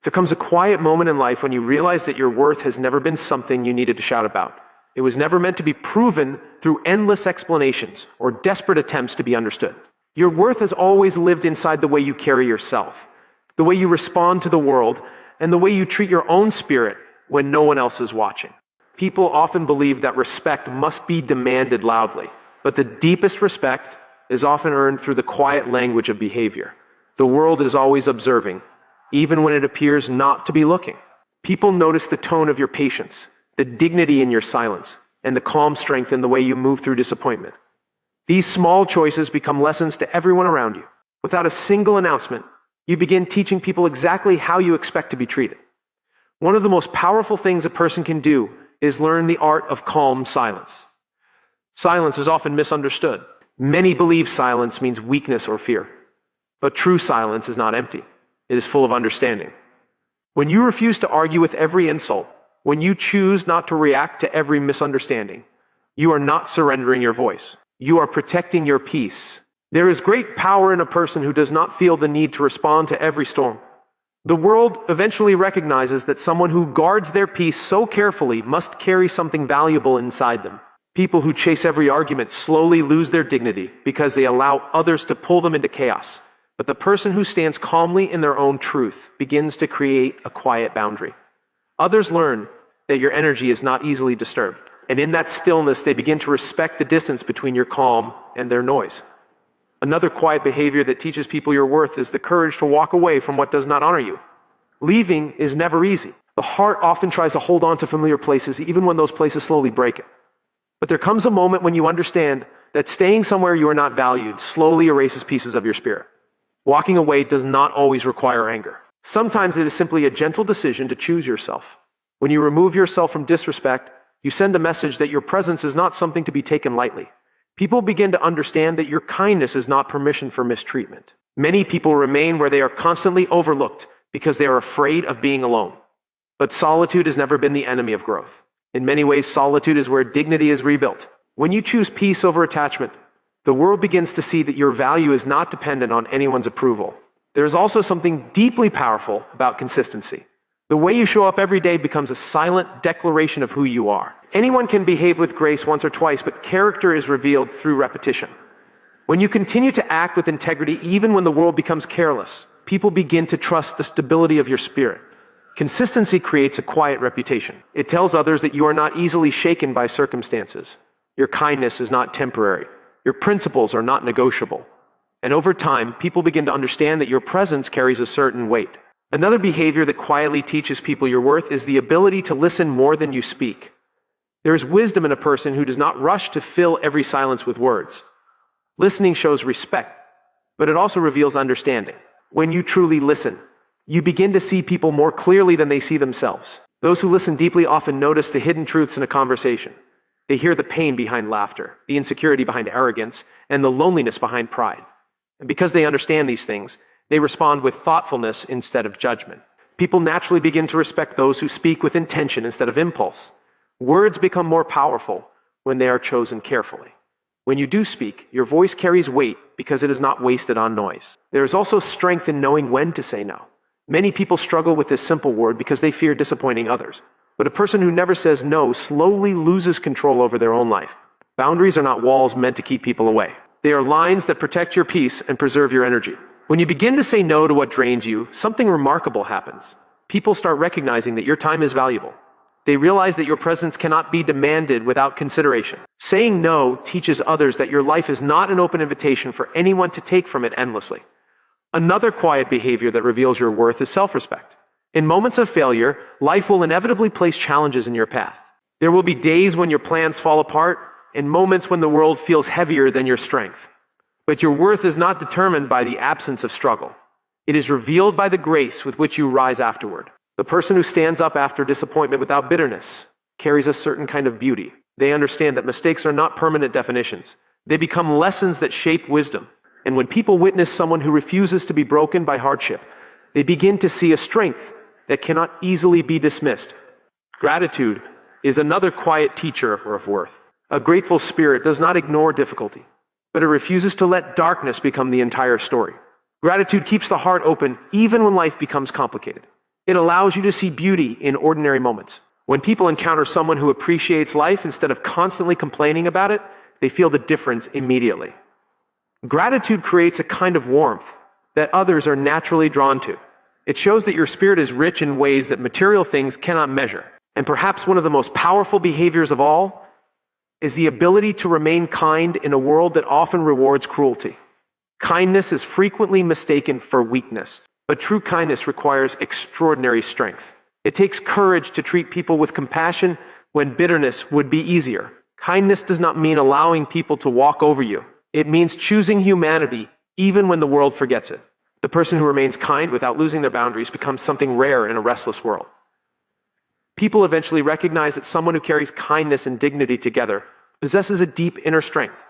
There comes a quiet moment in life when you realize that your worth has never been something you needed to shout about. It was never meant to be proven through endless explanations or desperate attempts to be understood. Your worth has always lived inside the way you carry yourself, the way you respond to the world, and the way you treat your own spirit when no one else is watching. People often believe that respect must be demanded loudly, but the deepest respect is often earned through the quiet language of behavior. The world is always observing, even when it appears not to be looking. People notice the tone of your patience, the dignity in your silence, and the calm strength in the way you move through disappointment. These small choices become lessons to everyone around you. Without a single announcement, you begin teaching people exactly how you expect to be treated. One of the most powerful things a person can do is learn the art of calm silence. Silence is often misunderstood. Many believe silence means weakness or fear. But true silence is not empty. It is full of understanding. When you refuse to argue with every insult, when you choose not to react to every misunderstanding, you are not surrendering your voice. You are protecting your peace. There is great power in a person who does not feel the need to respond to every storm. The world eventually recognizes that someone who guards their peace so carefully must carry something valuable inside them. People who chase every argument slowly lose their dignity because they allow others to pull them into chaos. But the person who stands calmly in their own truth begins to create a quiet boundary. Others learn that your energy is not easily disturbed. And in that stillness, they begin to respect the distance between your calm and their noise. Another quiet behavior that teaches people your worth is the courage to walk away from what does not honor you. Leaving is never easy. The heart often tries to hold on to familiar places, even when those places slowly break it. But there comes a moment when you understand that staying somewhere you are not valued slowly erases pieces of your spirit. Walking away does not always require anger. Sometimes it is simply a gentle decision to choose yourself. When you remove yourself from disrespect, you send a message that your presence is not something to be taken lightly. People begin to understand that your kindness is not permission for mistreatment. Many people remain where they are constantly overlooked because they are afraid of being alone. But solitude has never been the enemy of growth. In many ways, solitude is where dignity is rebuilt. When you choose peace over attachment, the world begins to see that your value is not dependent on anyone's approval. There is also something deeply powerful about consistency. The way you show up every day becomes a silent declaration of who you are. Anyone can behave with grace once or twice, but character is revealed through repetition. When you continue to act with integrity, even when the world becomes careless, people begin to trust the stability of your spirit. Consistency creates a quiet reputation. It tells others that you are not easily shaken by circumstances. Your kindness is not temporary. Your principles are not negotiable. And over time, people begin to understand that your presence carries a certain weight. Another behavior that quietly teaches people your worth is the ability to listen more than you speak. There is wisdom in a person who does not rush to fill every silence with words. Listening shows respect, but it also reveals understanding. When you truly listen, you begin to see people more clearly than they see themselves. Those who listen deeply often notice the hidden truths in a conversation. They hear the pain behind laughter, the insecurity behind arrogance, and the loneliness behind pride. And because they understand these things, they respond with thoughtfulness instead of judgment. People naturally begin to respect those who speak with intention instead of impulse. Words become more powerful when they are chosen carefully. When you do speak, your voice carries weight because it is not wasted on noise. There is also strength in knowing when to say no. Many people struggle with this simple word because they fear disappointing others. But a person who never says no slowly loses control over their own life. Boundaries are not walls meant to keep people away. They are lines that protect your peace and preserve your energy. When you begin to say no to what drains you, something remarkable happens. People start recognizing that your time is valuable. They realize that your presence cannot be demanded without consideration. Saying no teaches others that your life is not an open invitation for anyone to take from it endlessly. Another quiet behavior that reveals your worth is self-respect. In moments of failure, life will inevitably place challenges in your path. There will be days when your plans fall apart and moments when the world feels heavier than your strength. But your worth is not determined by the absence of struggle. It is revealed by the grace with which you rise afterward. The person who stands up after disappointment without bitterness carries a certain kind of beauty. They understand that mistakes are not permanent definitions. They become lessons that shape wisdom. And when people witness someone who refuses to be broken by hardship, they begin to see a strength that cannot easily be dismissed. Gratitude is another quiet teacher of worth. A grateful spirit does not ignore difficulty, but it refuses to let darkness become the entire story. Gratitude keeps the heart open even when life becomes complicated. It allows you to see beauty in ordinary moments. When people encounter someone who appreciates life instead of constantly complaining about it, they feel the difference immediately. Gratitude creates a kind of warmth that others are naturally drawn to. It shows that your spirit is rich in ways that material things cannot measure. And perhaps one of the most powerful behaviors of all is the ability to remain kind in a world that often rewards cruelty. Kindness is frequently mistaken for weakness, but true kindness requires extraordinary strength. It takes courage to treat people with compassion when bitterness would be easier. Kindness does not mean allowing people to walk over you. It means choosing humanity even when the world forgets it. The person who remains kind without losing their boundaries becomes something rare in a restless world. People eventually recognize that someone who carries kindness and dignity together possesses a deep inner strength.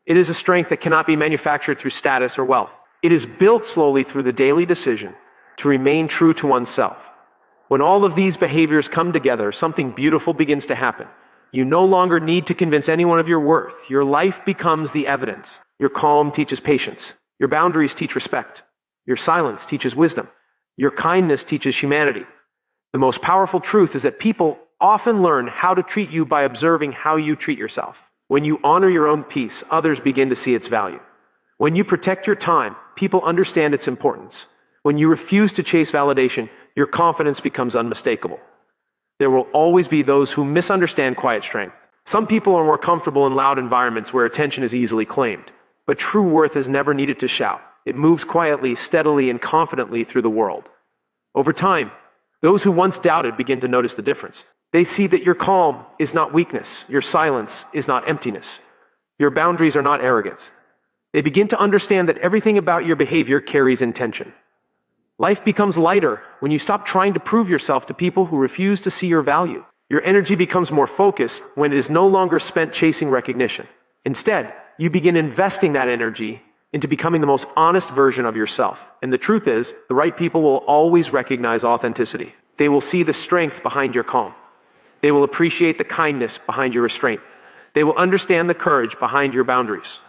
It is a strength that cannot be manufactured through status or wealth. It is built slowly through the daily decision to remain true to oneself. When all of these behaviors come together, something beautiful begins to happen. You no longer need to convince anyone of your worth. Your life becomes the evidence. Your calm teaches patience. Your boundaries teach respect. Your silence teaches wisdom. Your kindness teaches humanity. The most powerful truth is that people often learn how to treat you by observing how you treat yourself. When you honor your own peace, others begin to see its value. When you protect your time, people understand its importance. When you refuse to chase validation, your confidence becomes unmistakable. There will always be those who misunderstand quiet strength. Some people are more comfortable in loud environments where attention is easily claimed. But true worth is never needed to shout. It moves quietly, steadily, and confidently through the world. Over time, those who once doubted begin to notice the difference. They see that your calm is not weakness. Your silence is not emptiness. Your boundaries are not arrogance. They begin to understand that everything about your behavior carries intention. Life becomes lighter when you stop trying to prove yourself to people who refuse to see your value. Your energy becomes more focused when it is no longer spent chasing recognition. Instead, you begin investing that energy into becoming the most honest version of yourself. And the truth is, the right people will always recognize authenticity. They will see the strength behind your calm. They will appreciate the kindness behind your restraint. They will understand the courage behind your boundaries.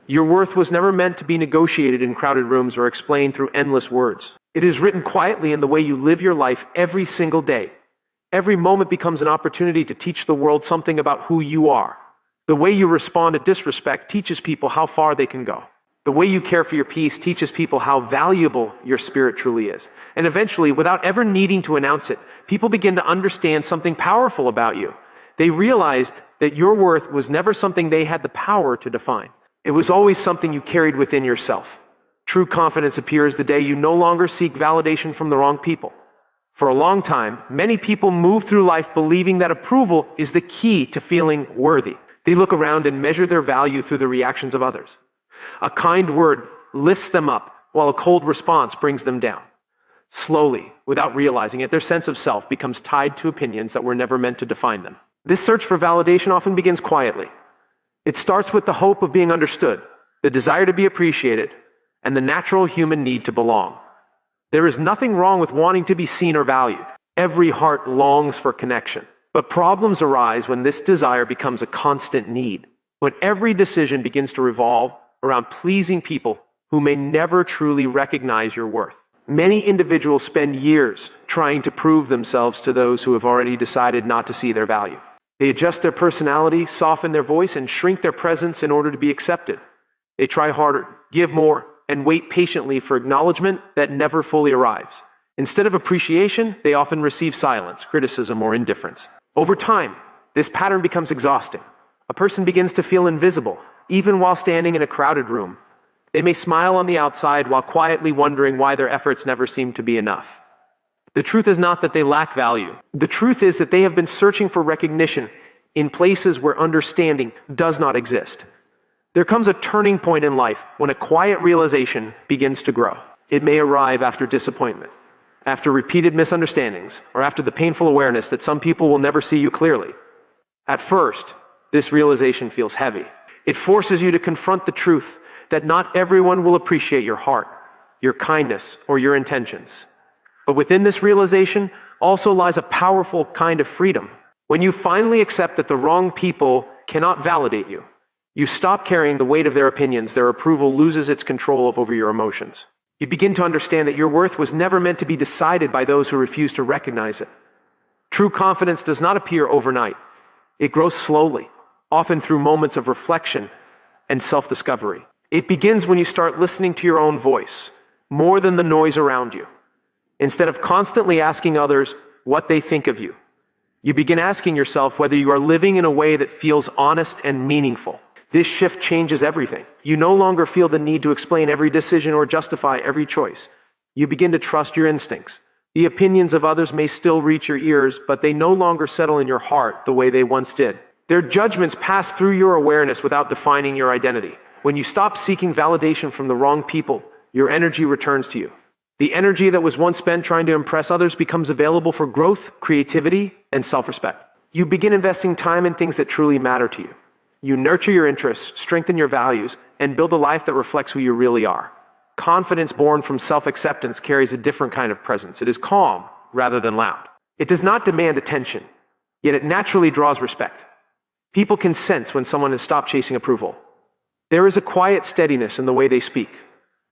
Your worth was never meant to be negotiated in crowded rooms or explained through endless words. It is written quietly in the way you live your life every single day. Every moment becomes an opportunity to teach the world something about who you are. The way you respond to disrespect teaches people how far they can go. The way you care for your peace teaches people how valuable your spirit truly is. And eventually, without ever needing to announce it, people begin to understand something powerful about you. They realized that your worth was never something they had the power to define. It was always something you carried within yourself. True confidence appears the day you no longer seek validation from the wrong people. For a long time, many people move through life believing that approval is the key to feeling worthy. They look around and measure their value through the reactions of others. A kind word lifts them up, while a cold response brings them down. Slowly, without realizing it, their sense of self becomes tied to opinions that were never meant to define them. This search for validation often begins quietly. It starts with the hope of being understood, the desire to be appreciated, and the natural human need to belong. There is nothing wrong with wanting to be seen or valued. Every heart longs for connection. But problems arise when this desire becomes a constant need, when every decision begins to revolve around pleasing people who may never truly recognize your worth. Many individuals spend years trying to prove themselves to those who have already decided not to see their value. They adjust their personality, soften their voice, and shrink their presence in order to be accepted. They try harder, give more, and wait patiently for acknowledgement that never fully arrives. Instead of appreciation, they often receive silence, criticism, or indifference. Over time, this pattern becomes exhausting. A person begins to feel invisible, even while standing in a crowded room. They may smile on the outside while quietly wondering why their efforts never seem to be enough. The truth is not that they lack value. The truth is that they have been searching for recognition in places where understanding does not exist. There comes a turning point in life when a quiet realization begins to grow. It may arrive after disappointment, after repeated misunderstandings, or after the painful awareness that some people will never see you clearly. At first, this realization feels heavy. It forces you to confront the truth that not everyone will appreciate your heart, your kindness, or your intentions. But within this realization also lies a powerful kind of freedom. When you finally accept that the wrong people cannot validate you, you stop carrying the weight of their opinions. Their approval loses its control over your emotions. You begin to understand that your worth was never meant to be decided by those who refuse to recognize it. True confidence does not appear overnight. It grows slowly, often through moments of reflection and self-discovery. It begins when you start listening to your own voice, more than the noise around you. Instead of constantly asking others what they think of you, you begin asking yourself whether you are living in a way that feels honest and meaningful. This shift changes everything. You no longer feel the need to explain every decision or justify every choice. You begin to trust your instincts. The opinions of others may still reach your ears, but they no longer settle in your heart the way they once did. Their judgments pass through your awareness without defining your identity. When you stop seeking validation from the wrong people, your energy returns to you. The energy that was once spent trying to impress others becomes available for growth, creativity, and self-respect. You begin investing time in things that truly matter to you. You nurture your interests, strengthen your values, and build a life that reflects who you really are. Confidence born from self-acceptance carries a different kind of presence. It is calm rather than loud. It does not demand attention, yet it naturally draws respect. People can sense when someone has stopped chasing approval. There is a quiet steadiness in the way they speak,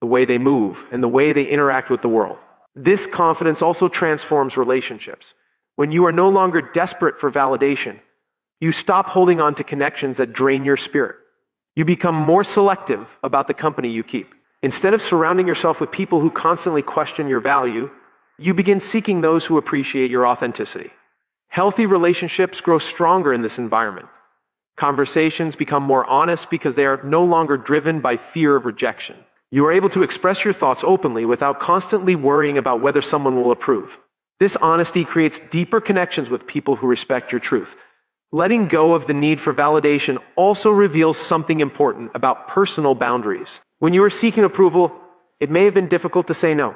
the way they move, and the way they interact with the world. This confidence also transforms relationships. When you are no longer desperate for validation, you stop holding on to connections that drain your spirit. You become more selective about the company you keep. Instead of surrounding yourself with people who constantly question your value, you begin seeking those who appreciate your authenticity. Healthy relationships grow stronger in this environment. Conversations become more honest because they are no longer driven by fear of rejection. You are able to express your thoughts openly without constantly worrying about whether someone will approve. This honesty creates deeper connections with people who respect your truth. Letting go of the need for validation also reveals something important about personal boundaries. When you are seeking approval, it may have been difficult to say no.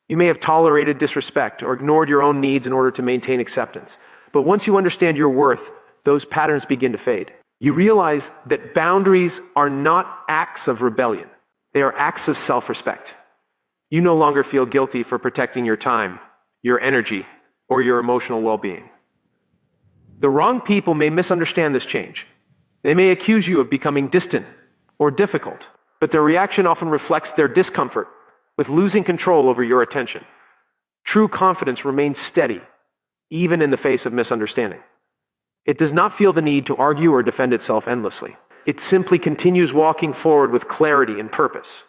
You may have tolerated disrespect or ignored your own needs in order to maintain acceptance. But once you understand your worth, those patterns begin to fade. You realize that boundaries are not acts of rebellion. They are acts of self-respect. You no longer feel guilty for protecting your time, your energy, or your emotional well-being. The wrong people may misunderstand this change. They may accuse you of becoming distant or difficult, but their reaction often reflects their discomfort with losing control over your attention. True confidence remains steady, even in the face of misunderstanding. It does not feel the need to argue or defend itself endlessly. It simply continues walking forward with clarity and purpose.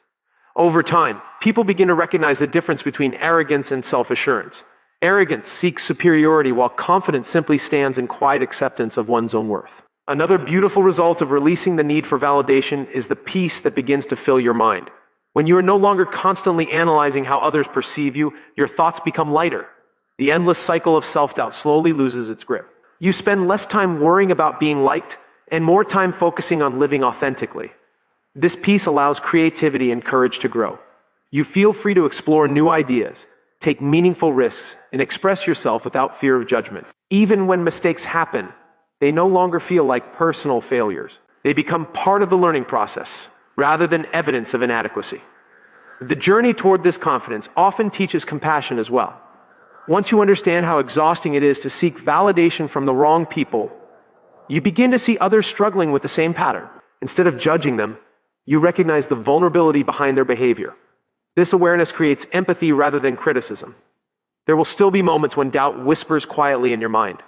Over time, people begin to recognize the difference between arrogance and self-assurance. Arrogance seeks superiority, while confidence simply stands in quiet acceptance of one's own worth. Another beautiful result of releasing the need for validation is the peace that begins to fill your mind. When you are no longer constantly analyzing how others perceive you, your thoughts become lighter. The endless cycle of self-doubt slowly loses its grip. You spend less time worrying about being liked and more time focusing on living authentically. This peace allows creativity and courage to grow. You feel free to explore new ideas, take meaningful risks, and express yourself without fear of judgment. Even when mistakes happen, they no longer feel like personal failures. They become part of the learning process, rather than evidence of inadequacy. The journey toward this confidence often teaches compassion as well. Once you understand how exhausting it is to seek validation from the wrong people, you begin to see others struggling with the same pattern. Instead of judging them, you recognize the vulnerability behind their behavior. This awareness creates empathy rather than criticism. There will still be moments when doubt whispers quietly in your mind.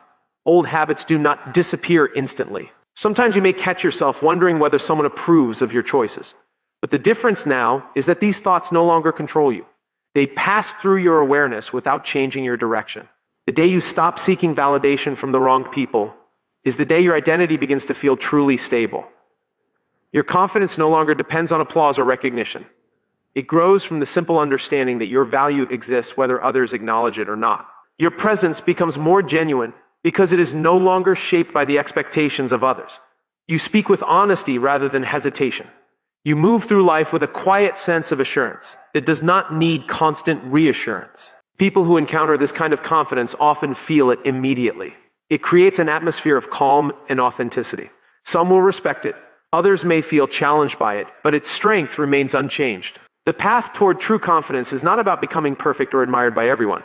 Old habits do not disappear instantly. Sometimes you may catch yourself wondering whether someone approves of your choices. But the difference now is that these thoughts no longer control you. They pass through your awareness without changing your direction. The day you stop seeking validation from the wrong people is the day your identity begins to feel truly stable. Your confidence no longer depends on applause or recognition. It grows from the simple understanding that your value exists whether others acknowledge it or not. Your presence becomes more genuine because it is no longer shaped by the expectations of others. You speak with honesty rather than hesitation. You move through life with a quiet sense of assurance. It does not need constant reassurance. People who encounter this kind of confidence often feel it immediately. It creates an atmosphere of calm and authenticity. Some will respect it. Others may feel challenged by it, but its strength remains unchanged. The path toward true confidence is not about becoming perfect or admired by everyone.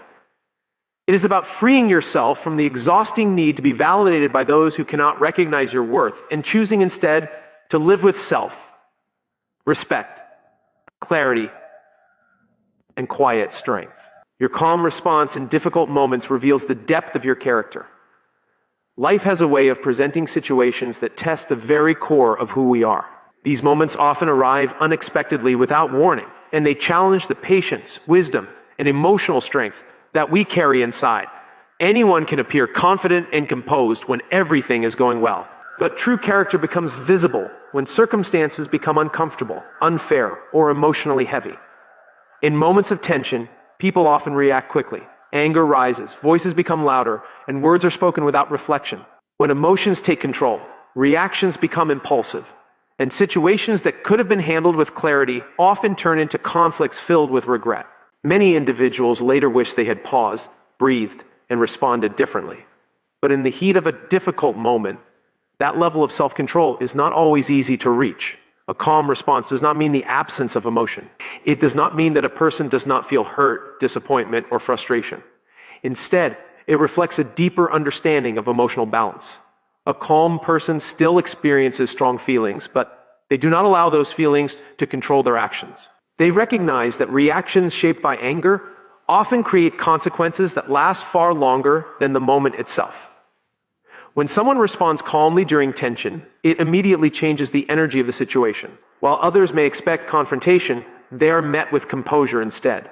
It is about freeing yourself from the exhausting need to be validated by those who cannot recognize your worth and choosing instead to live with self, respect, clarity, and quiet strength. Your calm response in difficult moments reveals the depth of your character. Life has a way of presenting situations that test the very core of who we are. These moments often arrive unexpectedly without warning, and they challenge the patience, wisdom, and emotional strength that we carry inside. Anyone can appear confident and composed when everything is going well. But true character becomes visible when circumstances become uncomfortable, unfair, or emotionally heavy. In moments of tension, people often react quickly. Anger rises, voices become louder, and words are spoken without reflection. When emotions take control, reactions become impulsive, and situations that could have been handled with clarity often turn into conflicts filled with regret. Many individuals later wish they had paused, breathed, and responded differently. But in the heat of a difficult moment, that level of self-control is not always easy to reach. A calm response does not mean the absence of emotion. It does not mean that a person does not feel hurt, disappointment, or frustration. Instead, it reflects a deeper understanding of emotional balance. A calm person still experiences strong feelings, but they do not allow those feelings to control their actions. They recognize that reactions shaped by anger often create consequences that last far longer than the moment itself. When someone responds calmly during tension, it immediately changes the energy of the situation. While others may expect confrontation, they are met with composure instead.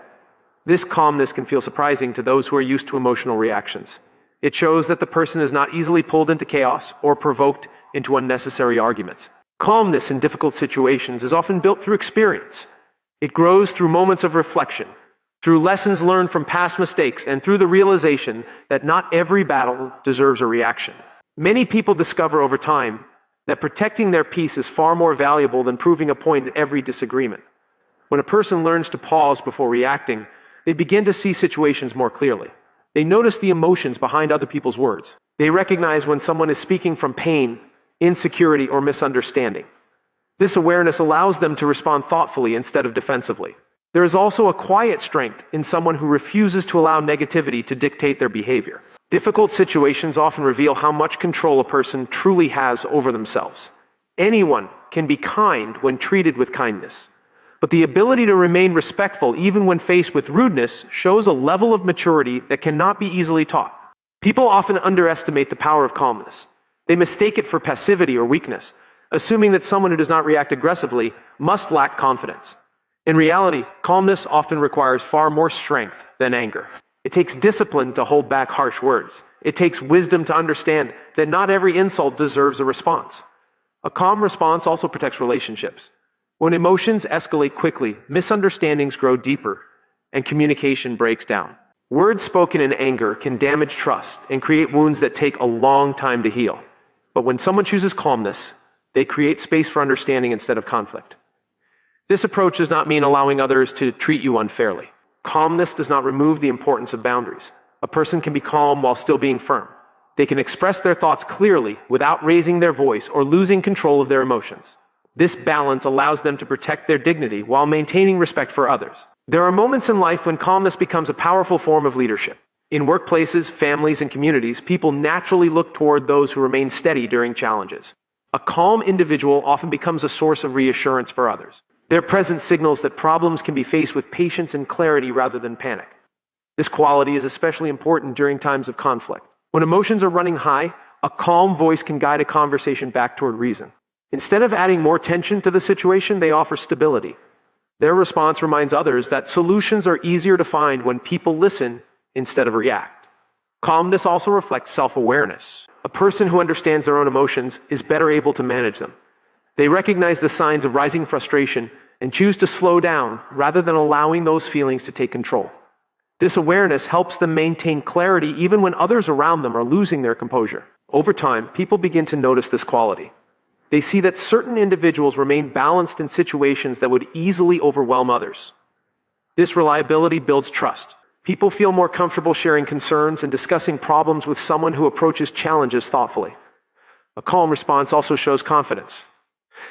This calmness can feel surprising to those who are used to emotional reactions. It shows that the person is not easily pulled into chaos or provoked into unnecessary arguments. Calmness in difficult situations is often built through experience. It grows through moments of reflection, through lessons learned from past mistakes, and through the realization that not every battle deserves a reaction. Many people discover over time that protecting their peace is far more valuable than proving a point in every disagreement. When a person learns to pause before reacting, they begin to see situations more clearly. They notice the emotions behind other people's words. They recognize when someone is speaking from pain, insecurity, or misunderstanding. This awareness allows them to respond thoughtfully instead of defensively. There is also a quiet strength in someone who refuses to allow negativity to dictate their behavior. Difficult situations often reveal how much control a person truly has over themselves. Anyone can be kind when treated with kindness, but the ability to remain respectful even when faced with rudeness shows a level of maturity that cannot be easily taught. People often underestimate the power of calmness. They mistake it for passivity or weakness, assuming that someone who does not react aggressively must lack confidence. In reality, calmness often requires far more strength than anger. It takes discipline to hold back harsh words. It takes wisdom to understand that not every insult deserves a response. A calm response also protects relationships. When emotions escalate quickly, misunderstandings grow deeper, and communication breaks down. Words spoken in anger can damage trust and create wounds that take a long time to heal. But when someone chooses calmness, they create space for understanding instead of conflict. This approach does not mean allowing others to treat you unfairly. Calmness does not remove the importance of boundaries. A person can be calm while still being firm. They can express their thoughts clearly without raising their voice or losing control of their emotions. This balance allows them to protect their dignity while maintaining respect for others. There are moments in life when calmness becomes a powerful form of leadership. In workplaces, families, and communities, people naturally look toward those who remain steady during challenges. A calm individual often becomes a source of reassurance for others. Their presence signals that problems can be faced with patience and clarity rather than panic. This quality is especially important during times of conflict. When emotions are running high, a calm voice can guide a conversation back toward reason. Instead of adding more tension to the situation, they offer stability. Their response reminds others that solutions are easier to find when people listen instead of react. Calmness also reflects self-awareness. A person who understands their own emotions is better able to manage them. They recognize the signs of rising frustration and choose to slow down rather than allowing those feelings to take control. This awareness helps them maintain clarity even when others around them are losing their composure. Over time, people begin to notice this quality. They see that certain individuals remain balanced in situations that would easily overwhelm others. This reliability builds trust. People feel more comfortable sharing concerns and discussing problems with someone who approaches challenges thoughtfully. A calm response also shows confidence.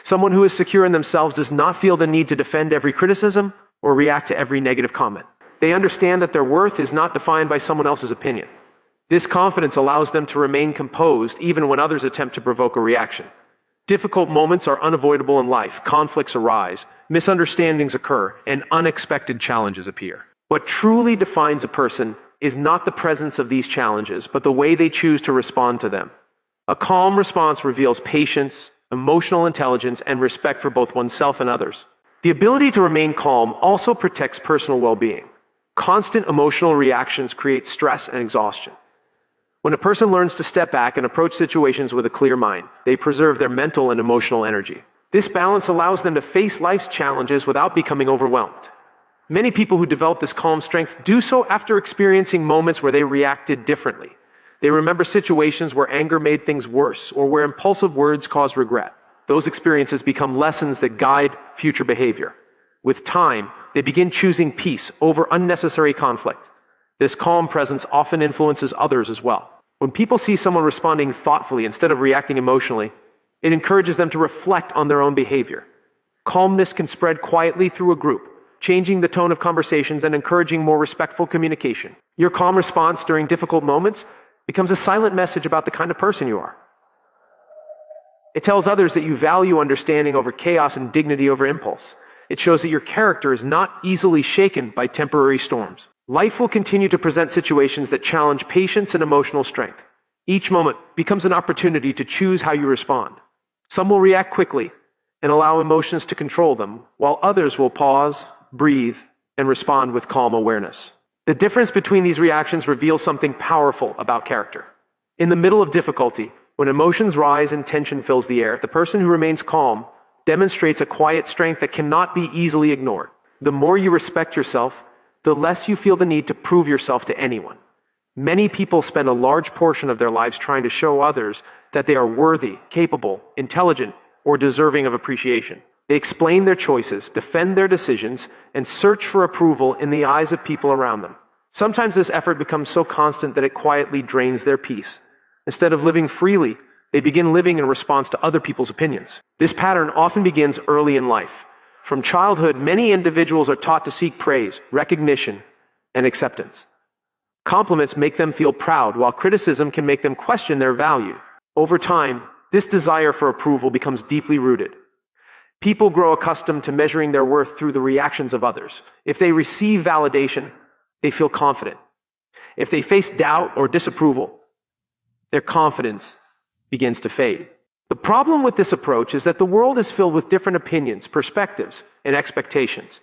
Someone who is secure in themselves does not feel the need to defend every criticism or react to every negative comment. They understand that their worth is not defined by someone else's opinion. This confidence allows them to remain composed even when others attempt to provoke a reaction. Difficult moments are unavoidable in life. Conflicts arise, misunderstandings occur, and unexpected challenges appear. What truly defines a person is not the presence of these challenges, but the way they choose to respond to them. A calm response reveals patience, emotional intelligence, and respect for both oneself and others. The ability to remain calm also protects personal well-being. Constant emotional reactions create stress and exhaustion. When a person learns to step back and approach situations with a clear mind, they preserve their mental and emotional energy. This balance allows them to face life's challenges without becoming overwhelmed. Many people who develop this calm strength do so after experiencing moments where they reacted differently. They remember situations where anger made things worse or where impulsive words caused regret. Those experiences become lessons that guide future behavior. With time, they begin choosing peace over unnecessary conflict. This calm presence often influences others as well. When people see someone responding thoughtfully instead of reacting emotionally, it encourages them to reflect on their own behavior. Calmness can spread quietly through a group, changing the tone of conversations and encouraging more respectful communication. Your calm response during difficult moments becomes a silent message about the kind of person you are. It tells others that you value understanding over chaos and dignity over impulse. It shows that your character is not easily shaken by temporary storms. Life will continue to present situations that challenge patience and emotional strength. Each moment becomes an opportunity to choose how you respond. Some will react quickly and allow emotions to control them, while others will pause, breathe, and respond with calm awareness. The difference between these reactions reveals something powerful about character. In the middle of difficulty, when emotions rise and tension fills the air, the person who remains calm demonstrates a quiet strength that cannot be easily ignored. The more you respect yourself, the less you feel the need to prove yourself to anyone. Many people spend a large portion of their lives trying to show others that they are worthy, capable, intelligent, or deserving of appreciation. They explain their choices, defend their decisions, and search for approval in the eyes of people around them. Sometimes this effort becomes so constant that it quietly drains their peace. Instead of living freely, they begin living in response to other people's opinions. This pattern often begins early in life. From childhood, many individuals are taught to seek praise, recognition, and acceptance. Compliments make them feel proud, while criticism can make them question their value. Over time, this desire for approval becomes deeply rooted. People grow accustomed to measuring their worth through the reactions of others. If they receive validation, they feel confident. If they face doubt or disapproval, their confidence begins to fade. The problem with this approach is that the world is filled with different opinions, perspectives, and expectations.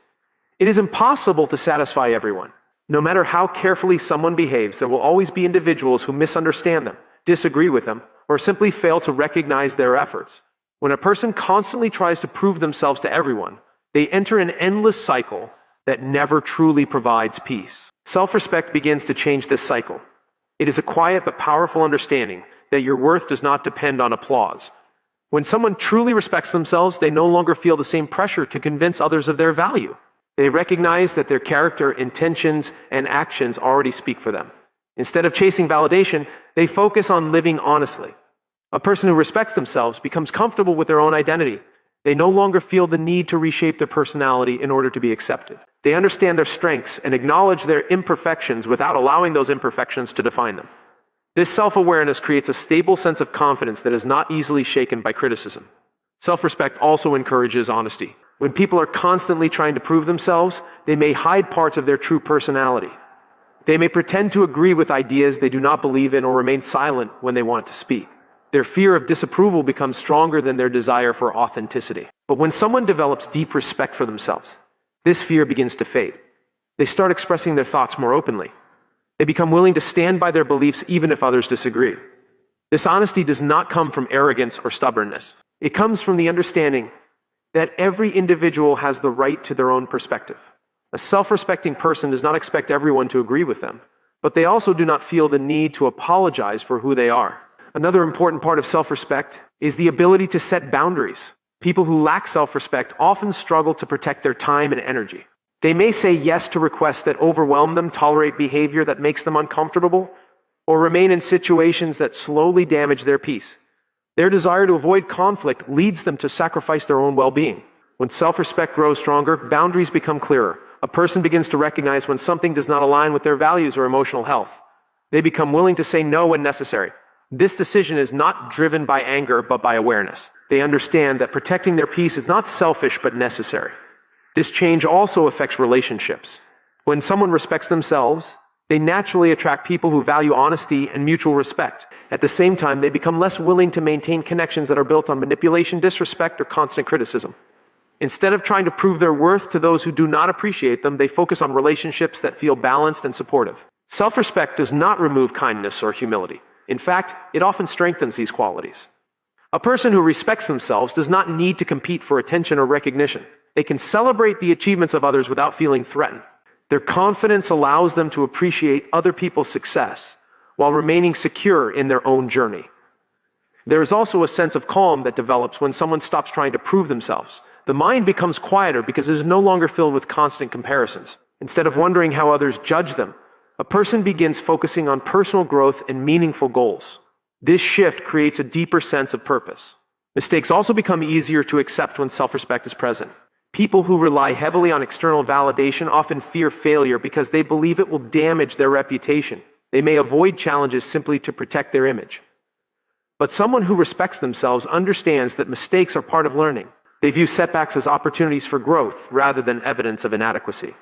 It is impossible to satisfy everyone. No matter how carefully someone behaves, there will always be individuals who misunderstand them, disagree with them, or simply fail to recognize their efforts. When a person constantly tries to prove themselves to everyone, they enter an endless cycle that never truly provides peace. Self-respect begins to change this cycle. It is a quiet but powerful understanding that your worth does not depend on applause. When someone truly respects themselves, they no longer feel the same pressure to convince others of their value. They recognize that their character, intentions, and actions already speak for them. Instead of chasing validation, they focus on living honestly. A person who respects themselves becomes comfortable with their own identity. They no longer feel the need to reshape their personality in order to be accepted. They understand their strengths and acknowledge their imperfections without allowing those imperfections to define them. This self-awareness creates a stable sense of confidence that is not easily shaken by criticism. Self-respect also encourages honesty. When people are constantly trying to prove themselves, they may hide parts of their true personality. They may pretend to agree with ideas they do not believe in or remain silent when they want to speak. Their fear of disapproval becomes stronger than their desire for authenticity. But when someone develops deep respect for themselves, this fear begins to fade. They start expressing their thoughts more openly. They become willing to stand by their beliefs even if others disagree. This honesty does not come from arrogance or stubbornness. It comes from the understanding that every individual has the right to their own perspective. A self-respecting person does not expect everyone to agree with them, but they also do not feel the need to apologize for who they are. Another important part of self-respect is the ability to set boundaries. People who lack self-respect often struggle to protect their time and energy. They may say yes to requests that overwhelm them, tolerate behavior that makes them uncomfortable, or remain in situations that slowly damage their peace. Their desire to avoid conflict leads them to sacrifice their own well-being. When self-respect grows stronger, boundaries become clearer. A person begins to recognize when something does not align with their values or emotional health. They become willing to say no when necessary. This decision is not driven by anger, but by awareness. They understand that protecting their peace is not selfish, but necessary. This change also affects relationships. When someone respects themselves, they naturally attract people who value honesty and mutual respect. At the same time, they become less willing to maintain connections that are built on manipulation, disrespect, or constant criticism. Instead of trying to prove their worth to those who do not appreciate them, they focus on relationships that feel balanced and supportive. Self-respect does not remove kindness or humility. In fact, it often strengthens these qualities. A person who respects themselves does not need to compete for attention or recognition. They can celebrate the achievements of others without feeling threatened. Their confidence allows them to appreciate other people's success while remaining secure in their own journey. There is also a sense of calm that develops when someone stops trying to prove themselves. The mind becomes quieter because it is no longer filled with constant comparisons. Instead of wondering how others judge them, a person begins focusing on personal growth and meaningful goals. This shift creates a deeper sense of purpose. Mistakes also become easier to accept when self-respect is present. People who rely heavily on external validation often fear failure because they believe it will damage their reputation. They may avoid challenges simply to protect their image. But someone who respects themselves understands that mistakes are part of learning. They view setbacks as opportunities for growth rather than evidence of inadequacy.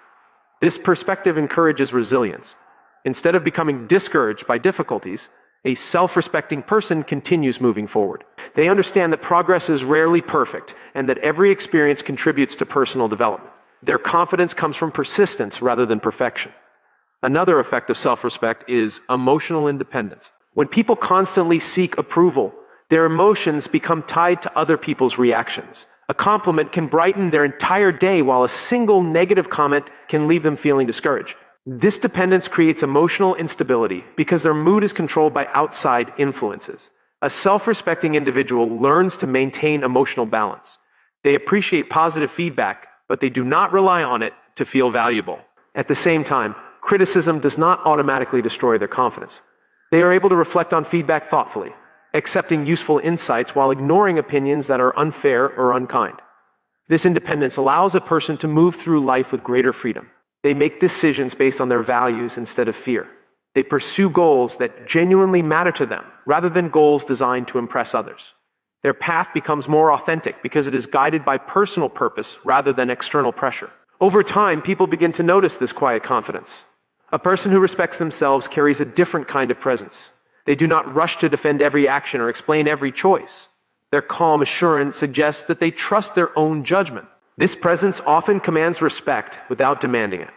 This perspective encourages resilience. Instead of becoming discouraged by difficulties, a self-respecting person continues moving forward. They understand that progress is rarely perfect and that every experience contributes to personal development. Their confidence comes from persistence rather than perfection. Another effect of self-respect is emotional independence. When people constantly seek approval, their emotions become tied to other people's reactions. A compliment can brighten their entire day, while a single negative comment can leave them feeling discouraged. This dependence creates emotional instability because their mood is controlled by outside influences. A self-respecting individual learns to maintain emotional balance. They appreciate positive feedback, but they do not rely on it to feel valuable. At the same time, criticism does not automatically destroy their confidence. They are able to reflect on feedback thoughtfully, accepting useful insights while ignoring opinions that are unfair or unkind. This independence allows a person to move through life with greater freedom. They make decisions based on their values instead of fear. They pursue goals that genuinely matter to them, rather than goals designed to impress others. Their path becomes more authentic because it is guided by personal purpose rather than external pressure. Over time, people begin to notice this quiet confidence. A person who respects themselves carries a different kind of presence. They do not rush to defend every action or explain every choice. Their calm assurance suggests that they trust their own judgment. This presence often commands respect without demanding it.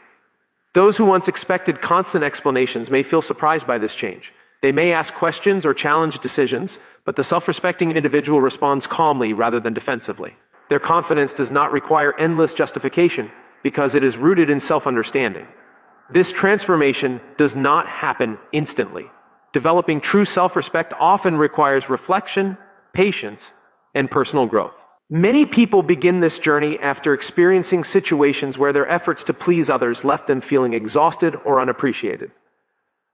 Those who once expected constant explanations may feel surprised by this change. They may ask questions or challenge decisions, but the self-respecting individual responds calmly rather than defensively. Their confidence does not require endless justification because it is rooted in self-understanding. This transformation does not happen instantly. Developing true self-respect often requires reflection, patience, and personal growth. Many people begin this journey after experiencing situations where their efforts to please others left them feeling exhausted or unappreciated.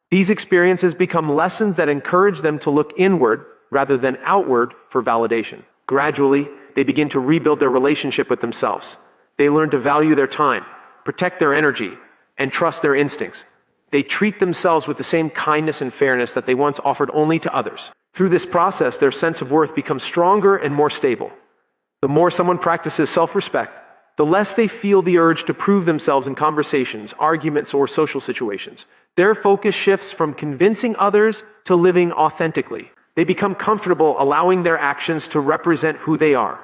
These experiences become lessons that encourage them to look inward rather than outward for validation. Gradually, they begin to rebuild their relationship with themselves. They learn to value their time, protect their energy, and trust their instincts. They treat themselves with the same kindness and fairness that they once offered only to others. Through this process, their sense of worth becomes stronger and more stable. The more someone practices self-respect, the less they feel the urge to prove themselves in conversations, arguments, or social situations. Their focus shifts from convincing others to living authentically. They become comfortable allowing their actions to represent who they are.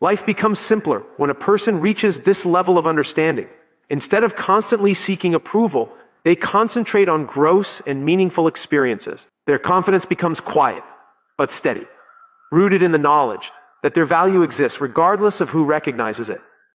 Life becomes simpler when a person reaches this level of understanding. Instead of constantly seeking approval, they concentrate on gross and meaningful experiences. Their confidence becomes quiet, but steady, rooted in the knowledge that their value exists regardless of who recognizes it.